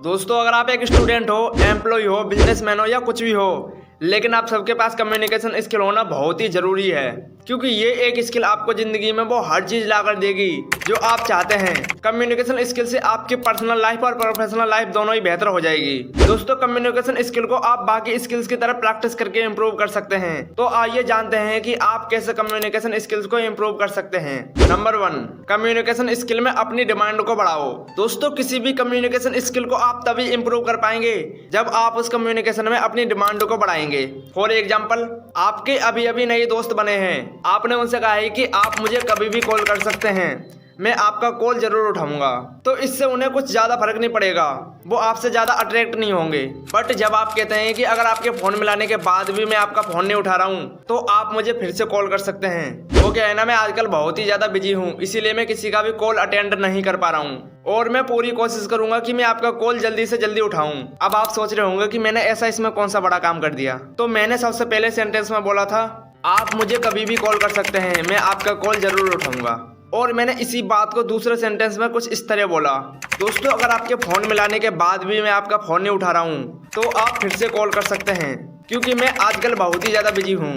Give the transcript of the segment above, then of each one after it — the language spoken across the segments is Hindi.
दोस्तों अगर आप एक स्टूडेंट हो, एम्प्लॉय हो, बिजनेसमैन हो या कुछ भी हो, लेकिन आप सबके पास कम्युनिकेशन स्किल होना बहुत ही जरूरी है, क्योंकि ये एक स्किल आपको जिंदगी में वो हर चीज लाकर देगी जो आप चाहते हैं। कम्युनिकेशन स्किल से आपकी पर्सनल लाइफ और प्रोफेशनल लाइफ दोनों ही बेहतर हो जाएगी। दोस्तों कम्युनिकेशन स्किल को आप बाकी स्किल्स की तरह प्रैक्टिस करके इम्प्रूव कर सकते हैं। तो आइए जानते हैं कि आप कैसे कम्युनिकेशन स्किल्स को इम्प्रूव कर सकते हैं। नंबर 1, कम्युनिकेशन स्किल में अपनी डिमांड को बढ़ाओ। दोस्तों किसी भी कम्युनिकेशन स्किल को आप तभी इम्प्रूव कर पाएंगे जब आप उस कम्युनिकेशन में अपनी डिमांड को बढ़ाएंगे। फॉर एग्जाम्पल, आपके अभी अभी नए दोस्त बने हैं, आपने उनसे कहा है कि आप मुझे कभी भी कॉल कर सकते हैं, मैं आपका कॉल जरूर उठाऊंगा। तो इससे उन्हें कुछ ज्यादा फर्क नहीं पड़ेगा, वो आपसे ज्यादा अट्रैक्ट नहीं होंगे। बट जब आप कहते हैं कि अगर आपके फोन मिलाने के बाद भी मैं आपका फोन नहीं उठा रहा हूं तो आप मुझे फिर से कॉल कर सकते हैं। वो क्या है ना, मैं आजकल बहुत ही ज्यादा बिजी हूं, इसीलिए मैं किसी का भी कॉल अटेंड नहीं कर पा रहा हूं और मैं पूरी कोशिश करूंगा कि मैं आपका कॉल जल्दी से जल्दी उठाऊं। अब आप सोच रहे होंगे कि मैंने ऐसा इसमें कौन सा बड़ा काम कर दिया। तो मैंने सबसे पहले सेंटेंस में बोला था आप मुझे कभी भी कॉल कर सकते हैं, मैं आपका कॉल जरूर उठाऊंगा। और मैंने इसी बात को दूसरे सेंटेंस में कुछ इस तरह बोला। दोस्तों अगर आपके फोन मिलाने के बाद भी मैं आपका फोन नहीं उठा रहा हूँ तो आप फिर से कॉल कर सकते हैं, क्योंकि मैं आजकल बहुत ही ज़्यादा बिजी हूँ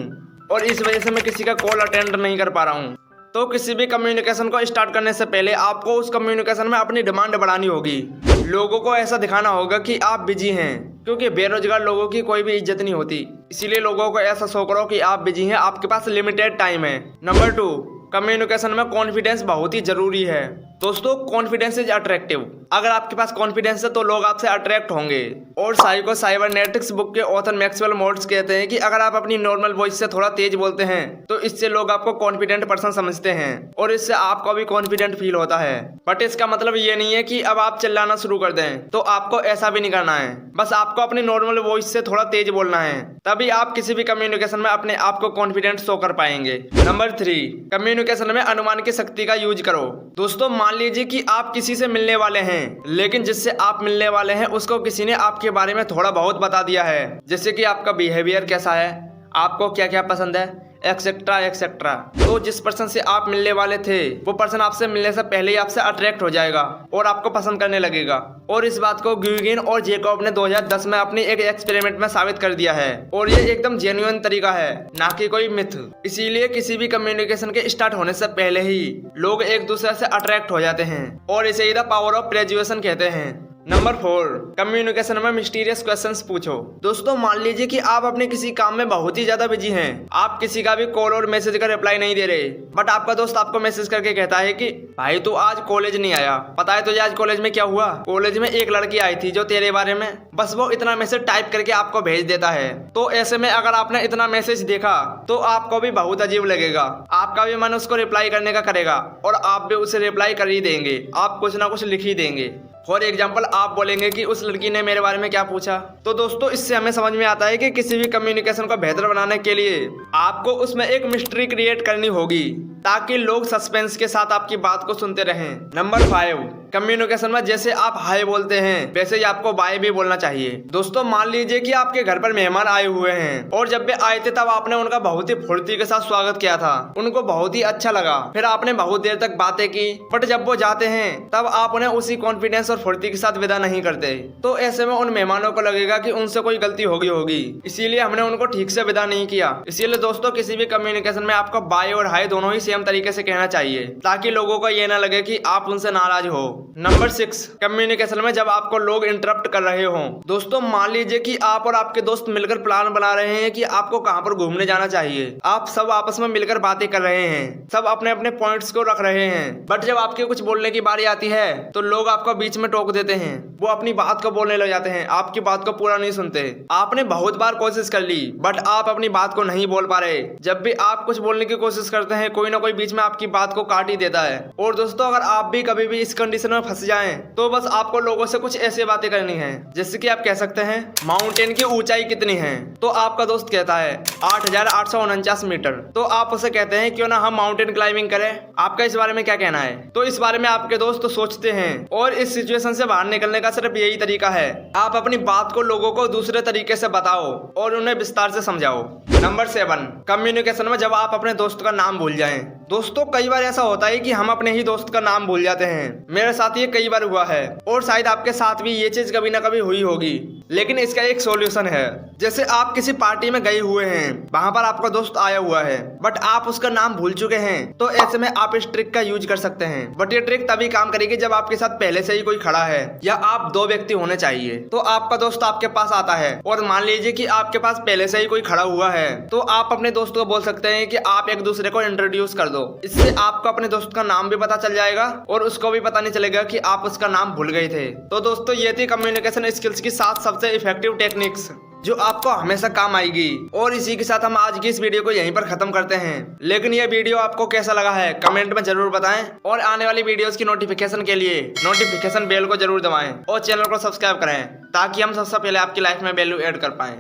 और इस वजह से मैं किसी का कॉल अटेंड नहीं कर पा रहा हूँ। तो किसी भी कम्युनिकेशन को स्टार्ट करने से पहले आपको उस कम्युनिकेशन में अपनी डिमांड बढ़ानी होगी। लोगों को ऐसा दिखाना होगा कि आप बिजी हैं, क्योंकि बेरोजगार लोगों की कोई भी इज्जत नहीं होती। इसीलिए लोगों को ऐसा शो करो कि आप बिजी हैं, आपके पास लिमिटेड टाइम है। नंबर 2, कम्युनिकेशन में कॉन्फिडेंस बहुत ही जरूरी है। दोस्तों कॉन्फिडेंस इज अट्रैक्टिव। अगर आपके पास कॉन्फिडेंस है तो लोग आपसे अट्रैक्ट होंगे। और साइको साइबरनेटिक्स बुक के ऑथर मैक्सवेल मोल्ट्ज कहते हैं कि अगर आप अपनी नॉर्मल वॉइस से थोड़ा तेज बोलते हैं तो इससे लोग आपको कॉन्फिडेंट पर्सन समझते हैं और इससे आपको भी कॉन्फिडेंट फील होता है। बट इसका मतलब ये नहीं है कि अब आप चिल्लाना शुरू कर दें, तो आपको ऐसा भी नहीं करना है। बस आपको अपनी नॉर्मल वॉइस से थोड़ा तेज बोलना है, तभी आप किसी भी कम्युनिकेशन में अपने आप को कॉन्फिडेंट शो कर पाएंगे। नंबर 3, कम्युनिकेशन में अनुमान की शक्ति का यूज करो। दोस्तों मान लीजिए कि आप किसी से मिलने वाले हैं, लेकिन जिससे आप मिलने वाले हैं उसको किसी ने आपके बारे में थोड़ा बहुत बता दिया है, जैसे कि आपका बिहेवियर कैसा है, आपको क्या क्या पसंद है, एक्सेट्रा एक्सेट्रा। तो जिस पर्सन से आप मिलने वाले थे वो पर्सन आपसे मिलने से पहले ही आपसे अट्रैक्ट हो जाएगा और आपको पसंद करने लगेगा। और इस बात को ग्यूगिन और जेकॉब ने 2010 में अपनी एक एक्सपेरिमेंट में साबित कर दिया है और ये एकदम जेन्युइन तरीका है, ना कि कोई मिथ। इसीलिए किसी भी कम्युनिकेशन के स्टार्ट होने से पहले ही लोग एक दूसरे से अट्रैक्ट हो जाते हैं और इसे द पावर ऑफ प्रेजुएशन कहते हैं। नंबर 4, कम्युनिकेशन में मिस्टीरियस क्वेश्चंस पूछो। दोस्तों मान लीजिए कि आप अपने किसी काम में बहुत ही ज्यादा बिजी हैं, आप किसी का भी कॉल और मैसेज का रिप्लाई नहीं दे रहे, बट आपका दोस्त आपको मैसेज करके कहता है कि भाई तू आज कॉलेज नहीं आया, पता है तुझे आज कॉलेज में क्या हुआ? कॉलेज में एक लड़की आई थी जो तेरे बारे में, बस वो इतना मैसेज टाइप करके आपको भेज देता है। तो ऐसे में अगर आपने इतना मैसेज देखा तो आपको भी बहुत अजीब लगेगा, आपका भी मन उसको रिप्लाई करने का करेगा और आप भी उसे रिप्लाई कर ही देंगे, आप कुछ ना कुछ लिख ही देंगे। फॉर एग्जाम्पल आप बोलेंगे कि उस लड़की ने मेरे बारे में क्या पूछा। तो दोस्तों इससे हमें समझ में आता है कि किसी भी कम्युनिकेशन को बेहतर बनाने के लिए आपको उसमें एक मिस्ट्री क्रिएट करनी होगी ताकि लोग सस्पेंस के साथ आपकी बात को सुनते रहें। नंबर 5, कम्युनिकेशन में जैसे आप हाय बोलते हैं वैसे ही आपको बाय भी बोलना चाहिए। दोस्तों मान लीजिए कि आपके घर पर मेहमान आए हुए हैं और जब वे आए थे तब आपने उनका बहुत ही फुर्ती के साथ स्वागत किया था, उनको बहुत ही अच्छा लगा, फिर आपने बहुत देर तक बातें की, बट जब वो जाते हैं तब आप उन्हें उसी कॉन्फिडेंस और फुर्ती के साथ विदा नहीं करते। तो ऐसे में उन मेहमानों को लगेगा कि उनसे कोई गलती हो गई होगी, इसीलिए हमने उनको ठीक से विदा नहीं किया। इसीलिए दोस्तों किसी भी कम्युनिकेशन में आपको बाय और हाय दोनों ही सेम तरीके से कहना चाहिए ताकि लोगों को ये ना लगे कि आप उनसे नाराज हो। नंबर 6, कम्युनिकेशन में जब आपको लोग इंटरप्ट कर रहे हो। दोस्तों मान लीजिए कि आप और आपके दोस्त मिलकर प्लान बना रहे हैं कि आपको कहां पर घूमने जाना चाहिए, आप सब आपस में मिलकर बातें कर रहे हैं, सब अपने अपने पॉइंट्स को रख रहे हैं, बट जब आपके कुछ बोलने की बारी आती है तो लोग आपको बीच में टोक देते हैं, वो अपनी बात को बोलने लग जाते हैं, आपकी बात को पूरा नहीं सुनते। आपने बहुत बार कोशिश कर ली बट आप अपनी बात को नहीं बोल पा रहे। जब भी आप कुछ बोलने की कोशिश करते हैं कोई ना कोई बीच में आपकी बात को काट ही देता है। और दोस्तों अगर आप भी कभी भी इस कंडीशन में फंस जाएं तो बस आपको लोगों से कुछ ऐसी बातें करनी है, जैसे कि आप कह सकते हैं माउंटेन की ऊंचाई कितनी है, तो आपका दोस्त कहता है 8,849 मीटर, तो आप उसे कहते हैं क्यों ना हम माउंटेन क्लाइंबिंग करें, आपका इस बारे में क्या कहना है? तो इस बारे में आपके दोस्त सोचते हैं और इस सिचुएशन से बाहर निकलने का सिर्फ यही तरीका है, आप अपनी बात को लोगों को दूसरे तरीके से बताओ और उन्हें विस्तार से समझाओ। नंबर 7, कम्युनिकेशन में जब आप अपने दोस्त का नाम भूल जाएं। दोस्तों कई बार ऐसा होता है कि हम अपने ही दोस्त का नाम भूल जाते हैं। मेरे साथ ये कई बार हुआ है और शायद आपके साथ भी ये चीज कभी ना कभी हुई होगी, लेकिन इसका एक सॉल्यूशन है। जैसे आप किसी पार्टी में गए हुए हैं, वहां पर आपका दोस्त आया हुआ है बट आप उसका नाम भूल चुके हैं, तो ऐसे में आप इस ट्रिक का यूज कर सकते हैं। बट ये ट्रिक तभी काम करेगी जब आपके साथ पहले से ही कोई खड़ा है या आप 2 व्यक्ति होने चाहिए। तो आपका दोस्त आपके पास आता है और मान लीजिए कि आपके पास पहले से ही कोई खड़ा हुआ है, तो आप अपने दोस्त को बोल सकते हैं कि आप एक दूसरे को इंट्रोड्यूस कर दो। इससे आपको अपने दोस्त का नाम भी पता चल जाएगा और उसको भी पता नहीं चलेगा कि आप उसका नाम भूल गए थे। तो दोस्तों ये थी कम्युनिकेशन स्किल्स की 7 सबसे इफेक्टिव टेक्निक्स जो आपको हमेशा काम आएगी। और इसी के साथ हम आज की इस वीडियो को यहीं पर खत्म करते हैं। लेकिन ये वीडियो आपको कैसा लगा है कमेंट में जरूर बताएं और आने वाली वीडियोस की नोटिफिकेशन के लिए नोटिफिकेशन बेल को जरूर दबाएं और चैनल को सब्सक्राइब करें ताकि हम सबसे पहले आपकी लाइफ में वैल्यू ऐड कर पाएं।